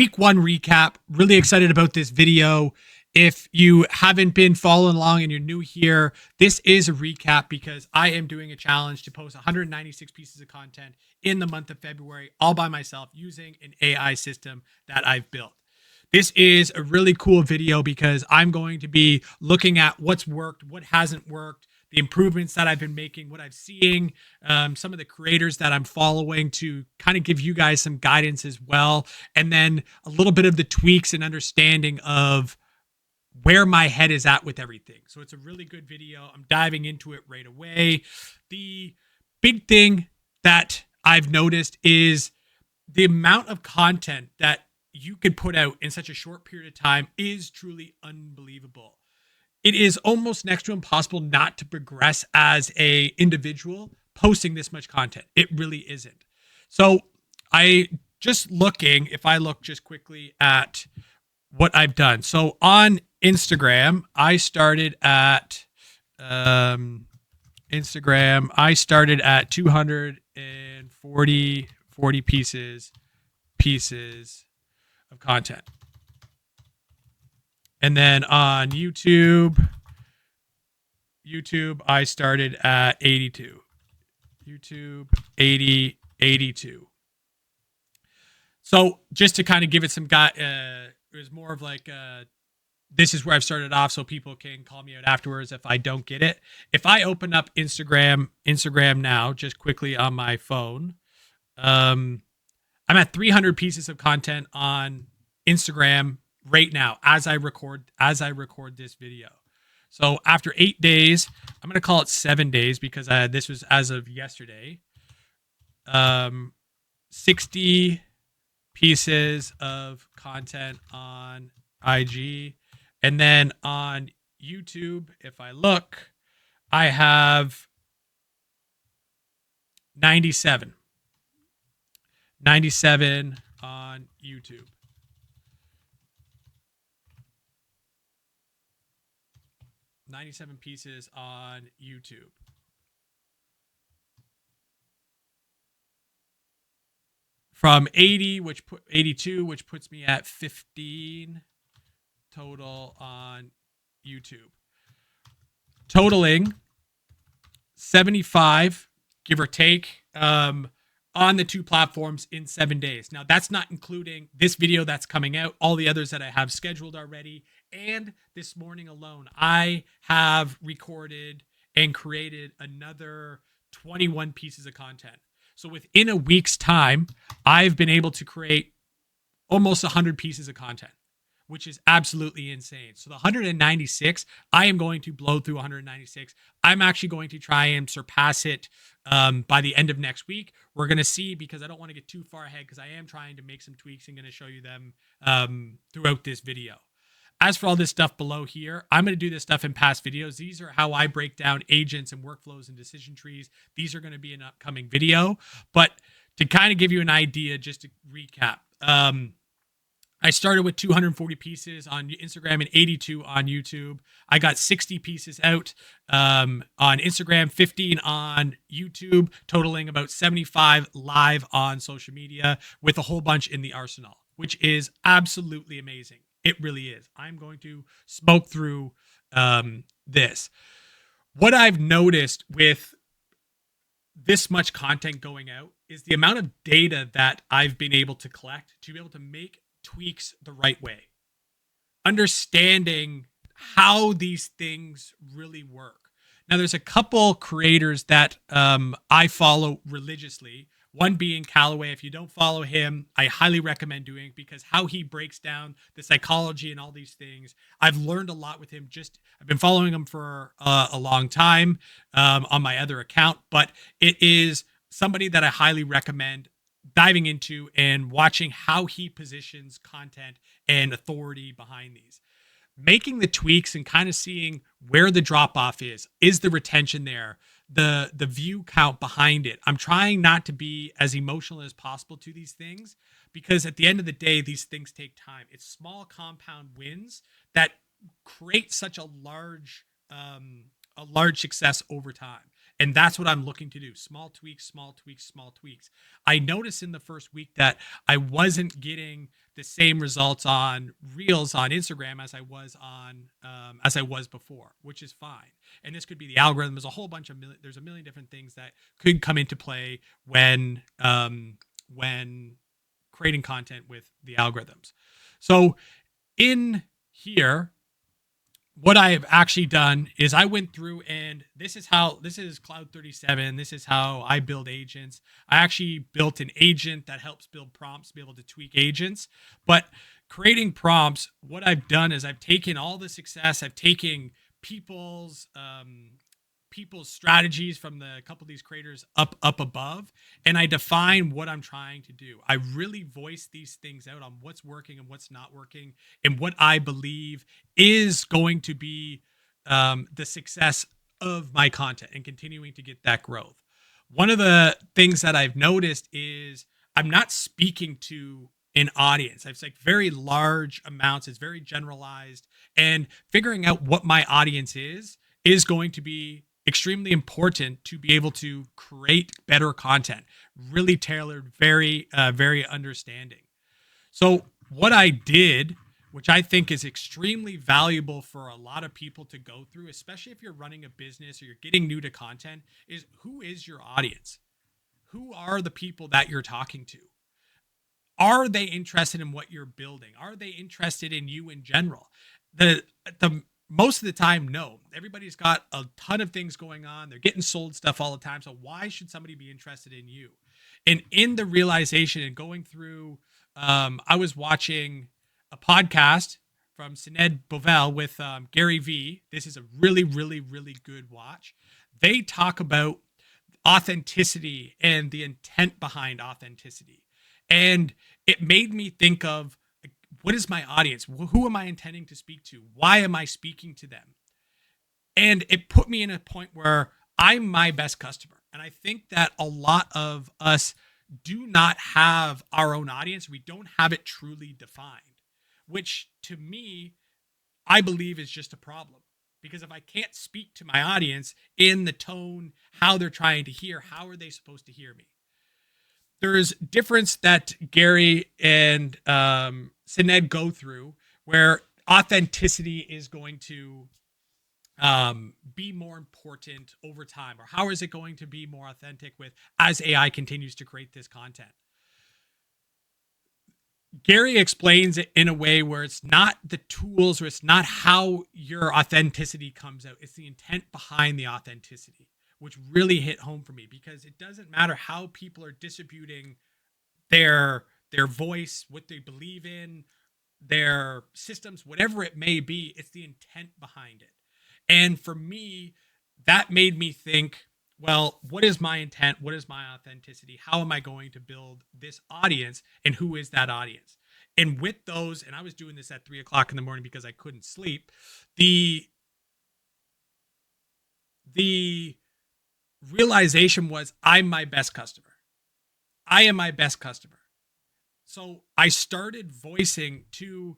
week one recap. Really excited about this video. If you haven't been following along and you're new here, this is a recap because I am doing a challenge to post 196 pieces of content in the month of February all by myself using an AI system that I've built. This is a really cool video because I'm going to be looking at what's worked, what hasn't worked, the improvements that I've been making, what I'm seeing, some of the creators that I'm following to kind of give you guys some guidance as well. And then a little bit of the tweaks and understanding of where my head is at with everything. So it's a really good video. I'm diving into it right away. The big thing that I've noticed is the amount of content that you could put out in such a short period of time is truly unbelievable. It is almost next to impossible not to progress as a individual posting this much content. It really isn't. So if I look just quickly at what I've done. So on Instagram, I started at 240 pieces of content. And then on YouTube, I started at 82. YouTube 82. So just to kind of give it some it was more of like this is where I've started off, so people can call me out afterwards if I don't get it. If I open up Instagram now, just quickly on my phone, I'm at 300 pieces of content on Instagram right now as I record this video. So after 8 days, I'm going to call it 7 days because this was as of yesterday. 60 pieces of content on IG. And then on YouTube, if I look, I have 97 on YouTube. 97 pieces on YouTube. From 82, which puts me at 15 total on YouTube. Totaling 75, give or take, on the two platforms in 7 days. Now, that's not including this video that's coming out, all the others that I have scheduled already, and this morning alone, I have recorded and created another 21 pieces of content. So within a week's time, I've been able to create almost 100 pieces of content, which is absolutely insane. So the 196, I am going to blow through 196. I'm actually going to try and surpass it by the end of next week. We're going to see, because I don't want to get too far ahead, because I am trying to make some tweaks and going to show you them throughout this video. As for all this stuff below here, I'm going to do this stuff in past videos. These are how I break down agents and workflows and decision trees. These are going to be an upcoming video. But to kind of give you an idea, just to recap, I started with 240 pieces on Instagram and 82 on YouTube. I got 60 pieces out on Instagram, 15 on YouTube, totaling about 75 live on social media, with a whole bunch in the arsenal, which is absolutely amazing. It really is. I'm going to smoke through this. What I've noticed with this much content going out is the amount of data that I've been able to collect to be able to make tweaks the right way. Understanding how these things really work. Now, there's a couple creators that I follow religiously. One being Callaway. If you don't follow him, I highly recommend doing it, because how he breaks down the psychology and all these things, I've learned a lot with him. I've been following him for a long time on my other account, but it is somebody that I highly recommend diving into and watching how he positions content and authority behind these. Making the tweaks and kind of seeing where the drop off is the retention there, the view count behind it. I'm trying not to be as emotional as possible to these things, because at the end of the day, these things take time. It's small compound wins that create such a large success over time. And that's what I'm looking to do. Small tweaks, small tweaks, small tweaks. I noticed in the first week that I wasn't getting the same results on Reels on Instagram as I was before, which is fine. And this could be the algorithm. There's a whole bunch of there's a million different things that could come into play when creating content with the algorithms. So in here, what I have actually done is I went through, and this is Cloud 37. This is how I build agents. I actually built an agent that helps build prompts to be able to tweak agents. But creating prompts, what I've done is I've taken all the success, I've taken people's strategies from the couple of these creators up above, and I define what I'm trying to do. I really voice these things out on what's working and what's not working, and what I believe is going to be the success of my content and continuing to get that growth. One of the things that I've noticed is I'm not speaking to an audience. It's like very large amounts. It's very generalized, and figuring out what my audience is going to be extremely important to be able to create better content, really tailored, very understanding. So what I did, which I think is extremely valuable for a lot of people to go through, especially if you're running a business or you're getting new to content, is who is your audience? Who are the people that you're talking to? Are they interested in what you're building? Are they interested in you in general? The most of the time, no. Everybody's got a ton of things going on. They're getting sold stuff all the time. So why should somebody be interested in you? And in the realization and going through, I was watching a podcast from Sinead Bovell with Gary Vee. This is a really, really, really good watch. They talk about authenticity and the intent behind authenticity. And it made me think of, what is my audience? Who am I intending to speak to? Why am I speaking to them? And it put me in a point where I'm my best customer. And I think that a lot of us do not have our own audience. We don't have it truly defined, which to me, I believe is just a problem. Because if I can't speak to my audience in the tone, how they're trying to hear, how are they supposed to hear me? There's difference that Gary and Sinead go through where authenticity is going to be more important over time, or how is it going to be more authentic with as AI continues to create this content? Gary explains it in a way where it's not the tools, or it's not how your authenticity comes out. It's the intent behind the authenticity, which really hit home for me, because it doesn't matter how people are distributing their voice, what they believe in, their systems, whatever it may be, it's the intent behind it. And for me, that made me think, well, what is my intent? What is my authenticity? How am I going to build this audience? And who is that audience? And with those, and I was doing this at 3:00 in the morning because I couldn't sleep, the realization was, I'm my best customer. I am my best customer. So I started voicing to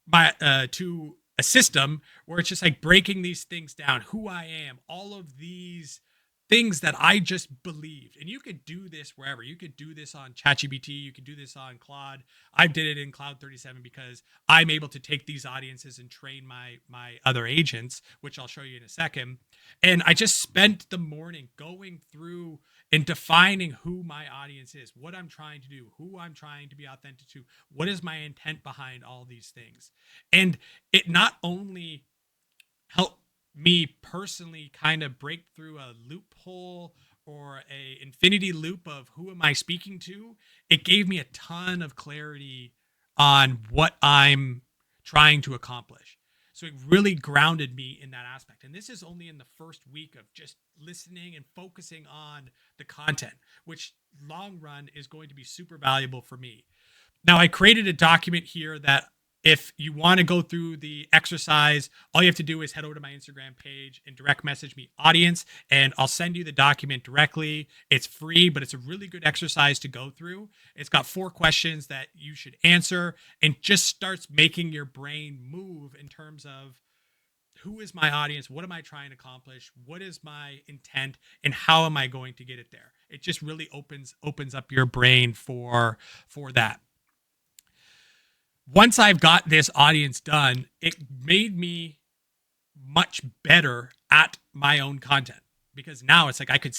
my to a system where it's just like breaking these things down, who I am, all of these things that I just believed. And you could do this wherever. You could do this on ChatGPT. You could do this on Claude. I did it in Cloud 37 because I'm able to take these audiences and train my other agents, which I'll show you in a second. And I just spent the morning going through and defining who my audience is, what I'm trying to do, who I'm trying to be authentic to, what is my intent behind all these things. And it not only helped me personally kind of break through a loophole or a infinity loop of who am I speaking to, it gave me a ton of clarity on what I'm trying to accomplish. So it really grounded me in that aspect. And this is only in the first week of just listening and focusing on the content, which long run is going to be super valuable for me. Now, I created a document here that if you want to go through the exercise, all you have to do is head over to my Instagram page and direct message me audience, and I'll send you the document directly. It's free, but it's a really good exercise to go through. It's got 4 questions that you should answer, and just starts making your brain move in terms of, who is my audience? What am I trying to accomplish? What is my intent? And how am I going to get it there? It just really opens up your brain for that. once I've got this audience done, it made me much better at my own content, because now it's like I could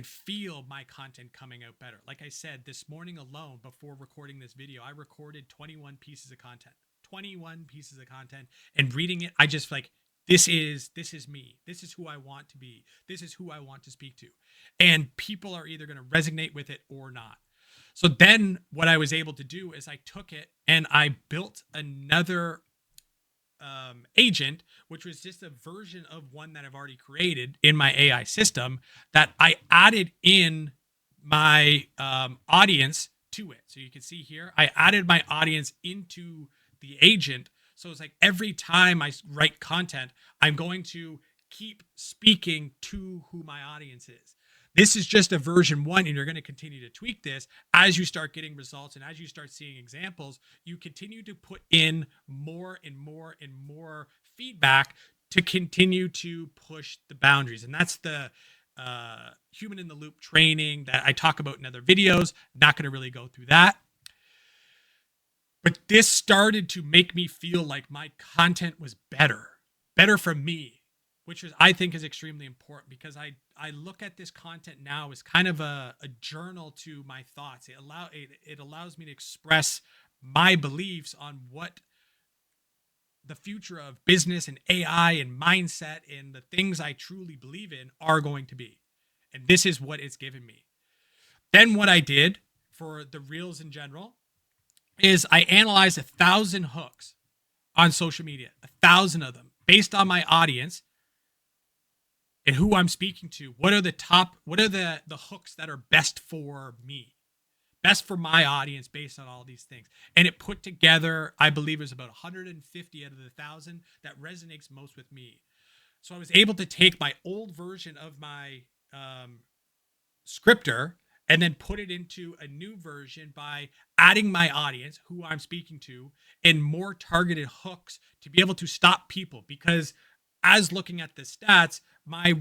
feel my content coming out better. Like I said, this morning alone, before recording this video, I recorded 21 pieces of content. 21 pieces of content, and reading it, I just like, this is me. This is who I want to be. This is who I want to speak to. And people are either going to resonate with it or not. So then what I was able to do is I took it and I built another agent, which was just a version of one that I've already created in my AI system, that I added in my audience to it. So you can see here, I added my audience into the agent. So it's like every time I write content, I'm going to keep speaking to who my audience is. This is just a version 1, and you're going to continue to tweak this as you start getting results, and as you start seeing examples, you continue to put in more and more and more feedback to continue to push the boundaries. And that's the human in the loop training that I talk about in other videos. Not going to really go through that. But this started to make me feel like my content was better for me, which is, I think, is extremely important, because I look at this content now as kind of a journal to my thoughts. It allows me to express my beliefs on what the future of business and AI and mindset and the things I truly believe in are going to be. And this is what it's given me. Then what I did for the reels in general is I analyzed 1,000 hooks on social media, 1,000 of them, based on my audience and who I'm speaking to. What are the hooks that are best for me, best for my audience, based on all these things? And it put together, I believe it was about 150 out of the 1,000 that resonates most with me. So I was able to take my old version of my scripter and then put it into a new version by adding my audience, who I'm speaking to, and more targeted hooks to be able to stop people. Because as looking at the stats, my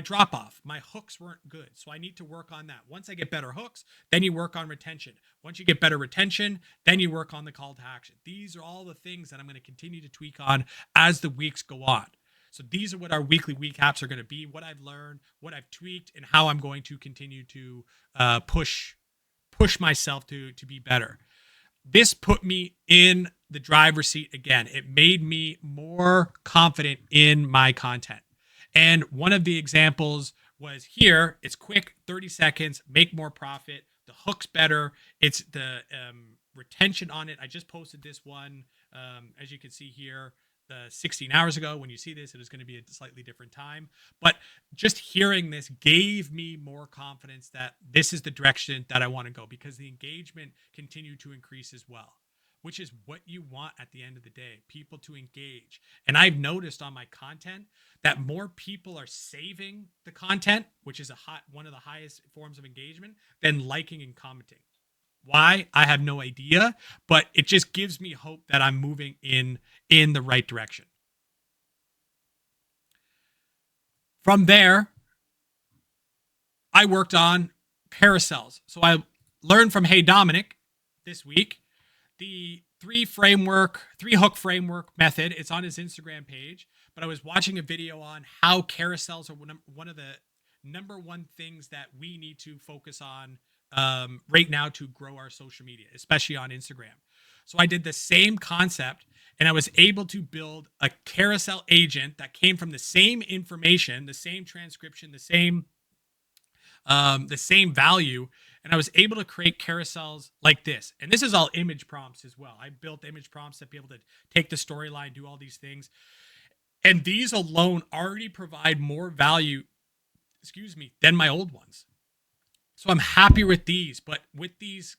drop off, my hooks weren't good. So I need to work on that. Once I get better hooks, then you work on retention. Once you get better retention, then you work on the call to action. These are all the things that I'm going to continue to tweak on as the weeks go on. So these are what our weekly recaps are going to be, what I've learned, what I've tweaked, and how I'm going to continue to push myself to be better. This put me in the driver's seat again. It made me more confident in my content. And one of the examples was here. It's quick, 30 seconds, make more profit. The hook's better. It's the retention on it. I just posted this one, as you can see here, 16 hours ago. When you see this, it is going to be a slightly different time. But just hearing this gave me more confidence that this is the direction that I want to go, because the engagement continued to increase as well, which is what you want at the end of the day, people to engage. And I've noticed on my content that more people are saving the content, which is one of the highest forms of engagement, than liking and commenting. Why? I have no idea, but it just gives me hope that I'm moving in the right direction. From there, I worked on carousels. So I learned from Hey Dominic this week the 3-hook framework method. It's on his Instagram page, but I was watching a video on how carousels are one of the number one things that we need to focus on right now to grow our social media, especially on Instagram. So I did the same concept, and I was able to build a carousel agent that came from the same information, the same transcription, the same value. And I was able to create carousels like this. And this is all image prompts as well. I built image prompts to be able to take the storyline, do all these things. And these alone already provide more value, than my old ones. So I'm happy with these, but with these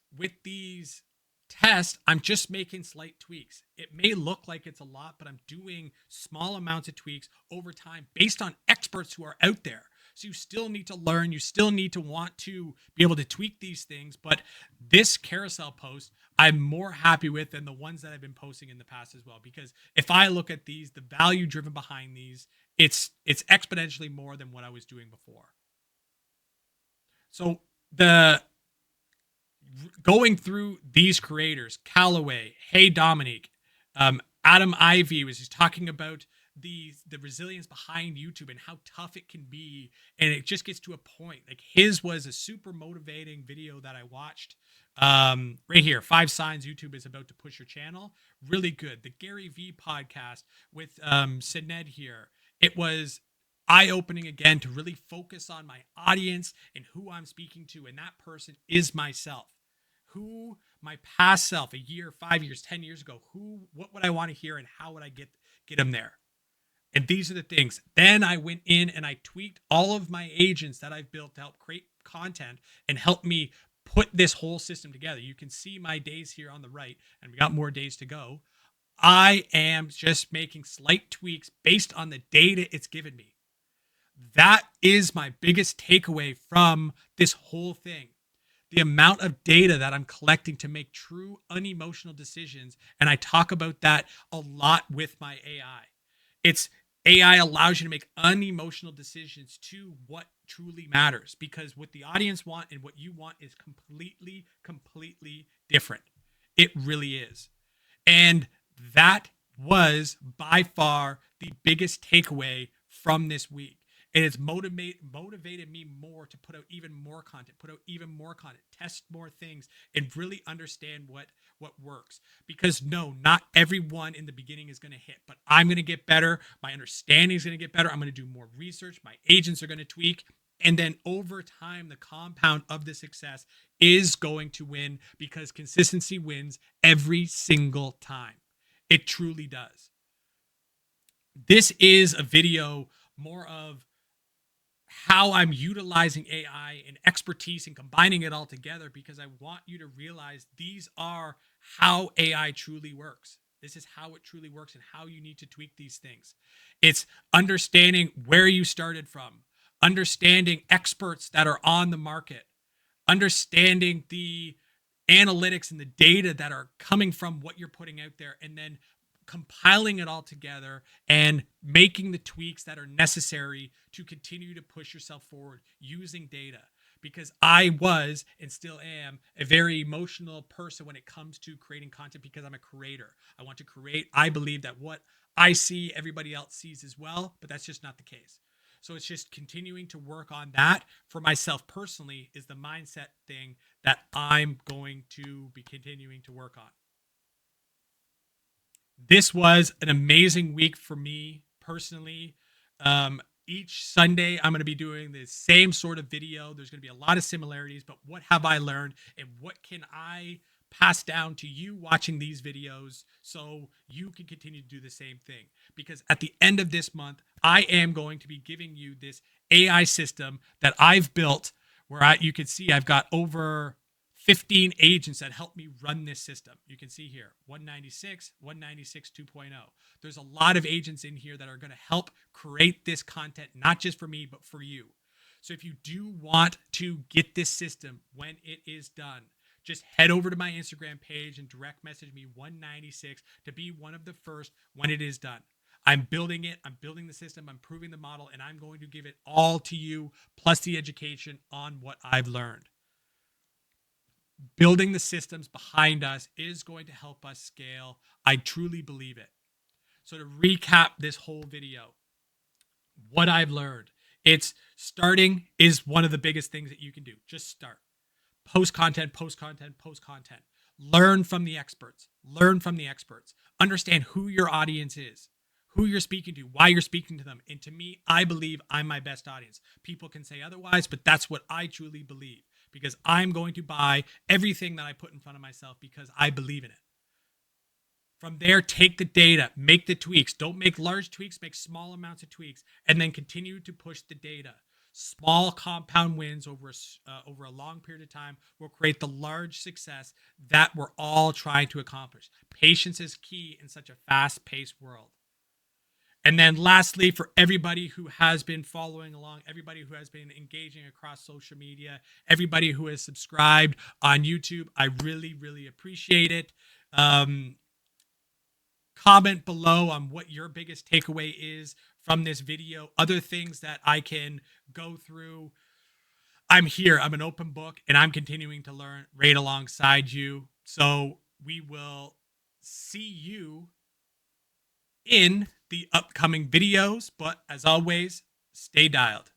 tests, I'm just making slight tweaks. It may look like it's a lot, but I'm doing small amounts of tweaks over time based on experts who are out there. So you still need to learn. You still need to want to be able to tweak these things. But this carousel post, I'm more happy with than the ones that I've been posting in the past as well. Because if I look at these, the value driven behind these, it's exponentially more than what I was doing before. So going through these creators, Callaway, Hey Dominique, Adam Ivy was just talking about the resilience behind YouTube and how tough it can be, and it just gets to a point. Like his was a super motivating video that I watched. Right here, 5 signs YouTube is about to push your channel. Really good. The Gary V podcast with Sined here. It was eye-opening again to really focus on my audience and who I'm speaking to, and that person is myself. Who my past self, a year, 5 years, 10 years ago, what would I want to hear and how would I get them there? And these are the things. Then I went in and I tweaked all of my agents that I've built to help create content and help me put this whole system together. You can see my days here on the right, and we got more days to go. I am just making slight tweaks based on the data it's given me. That is my biggest takeaway from this whole thing. The amount of data that I'm collecting to make true unemotional decisions. And I talk about that a lot with my AI. AI allows you to make unemotional decisions to what truly matters, because what the audience want and what you want is completely, completely different. It really is. And that was by far the biggest takeaway from this week. And it's motivated me more to put out even more content, test more things, and really understand what works. Because no, not everyone in the beginning is going to hit, but I'm going to get better. My understanding is going to get better. I'm going to do more research. My agents are going to tweak. And then over time, the compound of the success is going to win, because consistency wins every single time. It truly does. This is a video more of how I'm utilizing AI and expertise and combining it all together, because I want you to realize these are how AI truly works. This is how it truly works and how you need to tweak these things. It's understanding where you started from, understanding experts that are on the market, understanding the analytics and the data that are coming from what you're putting out there, and then compiling it all together and making the tweaks that are necessary to continue to push yourself forward using data. Because I was and still am a very emotional person when it comes to creating content, because I'm a creator. I want to create. I believe that what I see, everybody else sees as well, but that's just not the case. So it's just continuing to work on that for myself personally is the mindset thing that I'm going to be continuing to work on. This was an amazing week for me personally. Each Sunday, I'm going to be doing the same sort of video. There's going to be a lot of similarities, but what have I learned and what can I pass down to you watching these videos so you can continue to do the same thing? Because at the end of this month, I am going to be giving you this AI system that I've built, where you can see I've got over 15 agents that help me run this system. You can see here, 196, 196 2.0. There's a lot of agents in here that are going to help create this content, not just for me, but for you. So if you do want to get this system when it is done, just head over to my Instagram page and direct message me 196 to be one of the first when it is done. I'm building it. I'm building the system. I'm proving the model, and I'm going to give it all to you, plus the education on what I've learned. Building the systems behind us is going to help us scale. I truly believe it. So to recap this whole video, what I've learned, it's starting is one of the biggest things that you can do. Just start. Post content, post content, post content. Learn from the experts. Learn from the experts. Understand who your audience is, who you're speaking to, why you're speaking to them. And to me, I believe I'm my best audience. People can say otherwise, but that's what I truly believe, because I'm going to buy everything that I put in front of myself because I believe in it. From there, take the data, make the tweaks. Don't make large tweaks, make small amounts of tweaks, and then continue to push the data. Small compound wins over a long period of time will create the large success that we're all trying to accomplish. Patience is key in such a fast-paced world. And then lastly, for everybody who has been following along, everybody who has been engaging across social media, everybody who has subscribed on YouTube, I really, really appreciate it. Comment below on what your biggest takeaway is from this video, other things that I can go through. I'm here. I'm an open book and I'm continuing to learn right alongside you. So we will see you in the upcoming videos. But as always, stay dialed.